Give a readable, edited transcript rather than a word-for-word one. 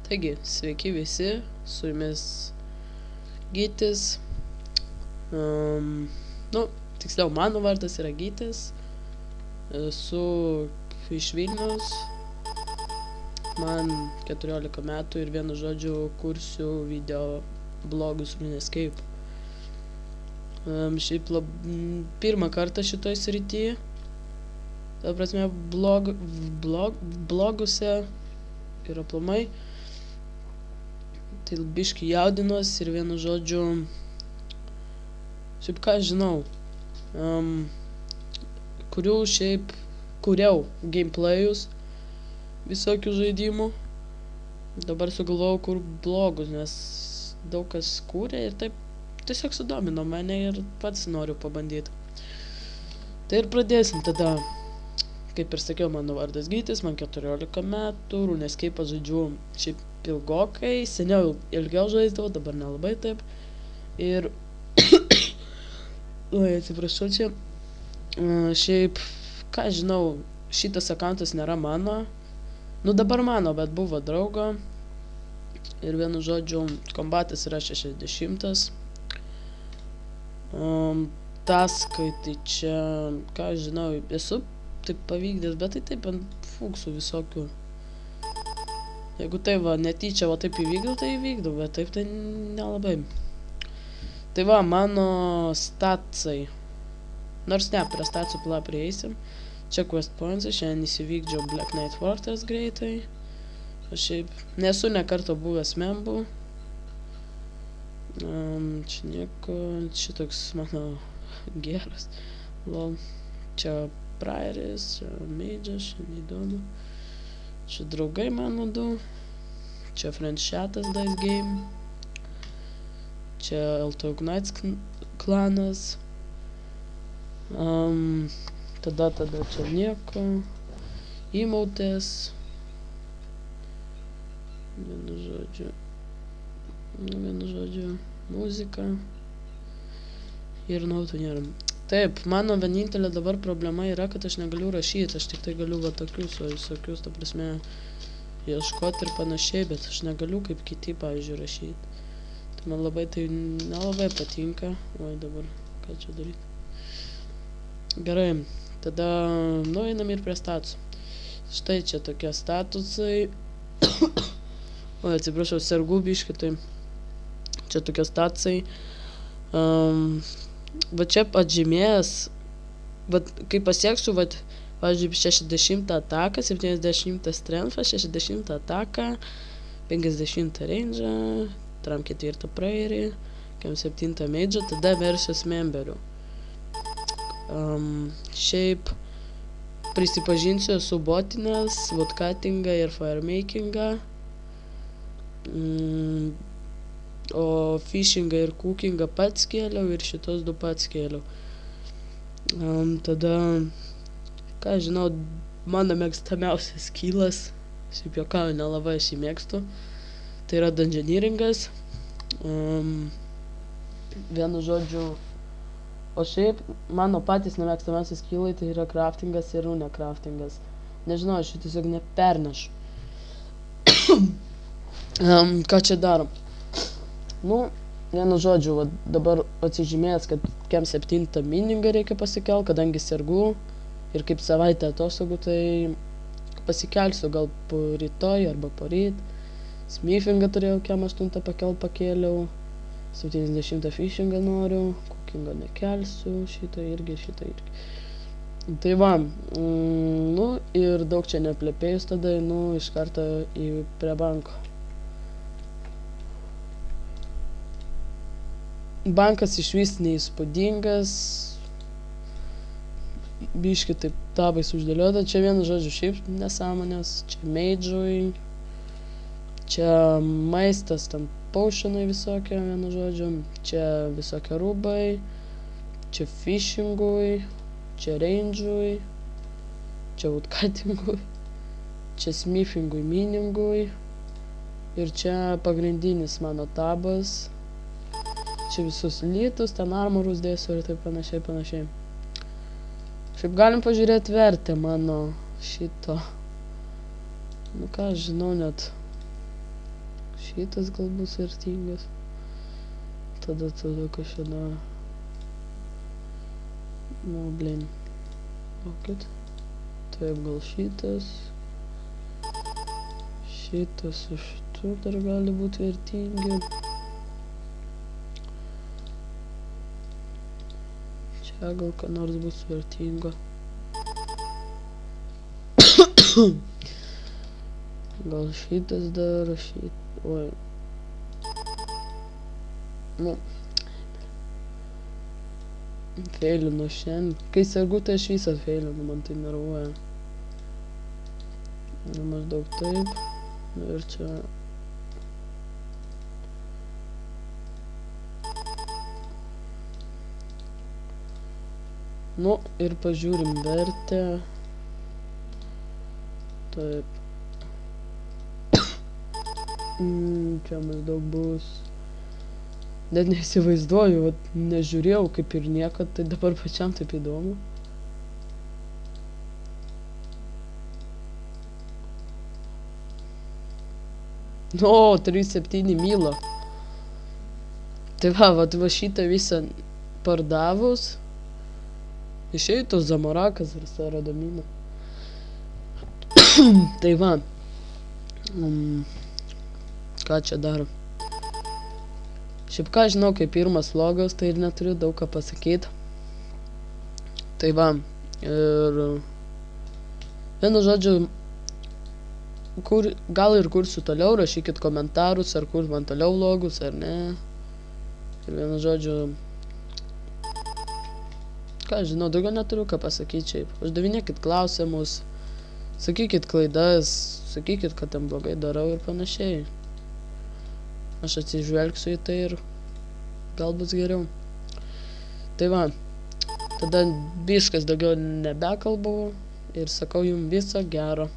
Taigi, sveiki visi, su jumis Gytis. Tiksliau, mano vardas yra Gytis. Esu iš Vilniaus. Man 14 metų ir vienu žodžiu kursiu video blogus RuneScape. Šiaip pirmą kartą šitoj srity. Ta prasme, bloguse ir aplamai. Tai biški jaudinos ir vienu žodžiu, šiaip ką žinau, kuriau gameplayus visokių žaidimų. Dabar sugalvojau kur blogus, nes daug kas kūrė ir taip tiesiog sudomino mane ir pats noriu pabandyti. Tai ir pradėsim tada. Kaip ir sakiau, mano vardas Gytis, man 14 metų, RuneScape žaidžiu šiaip ilgokai, seniau ilgiau žaisdavau, dabar nelabai taip. Ir atsiprašau čia. Šiaip, ką žinau, šitas akantas nėra mano. Nu dabar mano, bet buvo draugo. Ir vienu žodžiu, kombatas yra 60. Taskai, tai čia, ką žinau, esu taip pavykdęs, bet tai taip ant fuksų visokių. Jeigu tai va, netyčia va taip įvykdau, tai įvykdau, bet taip tai nelabai. Tai va, mano statsai. Nors ne, prie statsų prieisim. Čia quest pointsai, šiandien įsivykdžiau Black Knight Fortress greitai. Aš šiaip nesu nekarto buvęs membų. Čia nieko, šitoks mano geras. Lol. Čia Praeris, čia Mage'as, čia neįdomu. Čia draugai mano du. Čia Friendshatas Dice Game. Čia LTO Knights klanas. Tada čia nieko. Įmautės. Vienu žodžiu, muzika. Ir nautų nėra. Taip, mano vienintelė dabar problema yra, kad aš negaliu rašyti, aš tik tai galiu va tokius, visokius, ta prasme, ieškoti ir panašiai, bet aš negaliu kaip kiti, pavyzdžiui, rašyti. Tai man labai tai nelabai patinka. Oi, dabar, ką čia daryti? Gerai, tada einam ir prie statusų. Štai čia tokie statusai. Oi, atsiprašau, sergu biškį, tai čia tokie statusai. Va čia atžymėjęs, kai pasieksiu, pavyzdžiui, 60 ataką, 70 strengthą, 60 ataką, 50 range, 4 praeirį, 7 mage, tada versijos memberių. Šiaip prisipažinsiu, esu botinės, woodcuttingą ir firemakingą. O fishingą ir cookingą pats kėliau ir šitos du pats kėliau. Tada, ką žinau, mano mėgstamiausias skillas, šiaip juokauju, nelabai aš jį mėgstu, tai yra dungeoneeringas. Vienu žodžiu, o šiaip mano patys nemėgstamiausias skillai tai yra craftingas ir rune craftingas. Nežinau, aš jį tiesiog nepernešu. Ką čia darom? Nu, vienu žodžiu, dabar atsižymėjęs, kad kem 7 miningą reikia pasikel, kadangi sergu ir kaip savaitę atostogų, tai pasikelsiu gal po rytoj arba po ryt. Smithingą turėjau kem 8 pakėliau, 70 fishingą noriu, cookingą nekelsiu, šitą irgi. Tai va, nu ir daug čia neplepėjus tada, iš karto prie banko. Bankas išvis neįspūdingas, biški taip tabais uždėliota, čia vienu žodžiu šiaip nesąmonės, čia mage'ui, čia maistas, tam potionai visokie vienu žodžiu, čia visokie rūbai, čia fishingui, čia range'ui, čia woodcuttingui, čia smithingui, miningui ir čia pagrindinis mano tabas. Čia visus lytus, ten armorus dėsiu ir taip panašiai. Šiaip galim pažiūrėti vertę mano šito. Nu ką, žinau net. šitas gal bus vertingas. Tada kažkada. Nu, blin. Okit. Taip, gal šitas. Šitas iš tų dar gali būti vertingi. Čia gal ką nors bus vertingo. Gal šitas dar, oi. Nu. Feilinu šiandien. Kai sergu, tai aš visą feilinu, man tai nervuoja. Maždaug taip. Ir čia. Nu, ir pažiūrim vertę. Taip. Čia maždaug bus. Net neįsivaizduoju, vat nežiūrėjau kaip ir niekad, tai dabar pačiam taip įdomu. O, 3,7 mylo. Tai va šitą visą pardavus, išeitų Zamorakas ir Saradomino. Tai va. Ką čia darom? Šiaip ką žinau, kaip pirmas vlogas, tai ir neturiu daug ką pasakyti. Tai va, ir vienu žodžiu, gal ir kursiu toliau, rašykit komentarus, ar kurs man toliau vlogus, ar ne. Ir vienu žodžiu, ką žinau, daugiau neturiu ką pasakyti šiaip. Uždavinėkit klausimus, sakykit klaidas, sakykit, kad ten blogai darau ir panašiai. Aš atsižvelgsiu į tai ir gal bus geriau. Tai va, tada biškas daugiau nebekalbu ir sakau jums viso gero.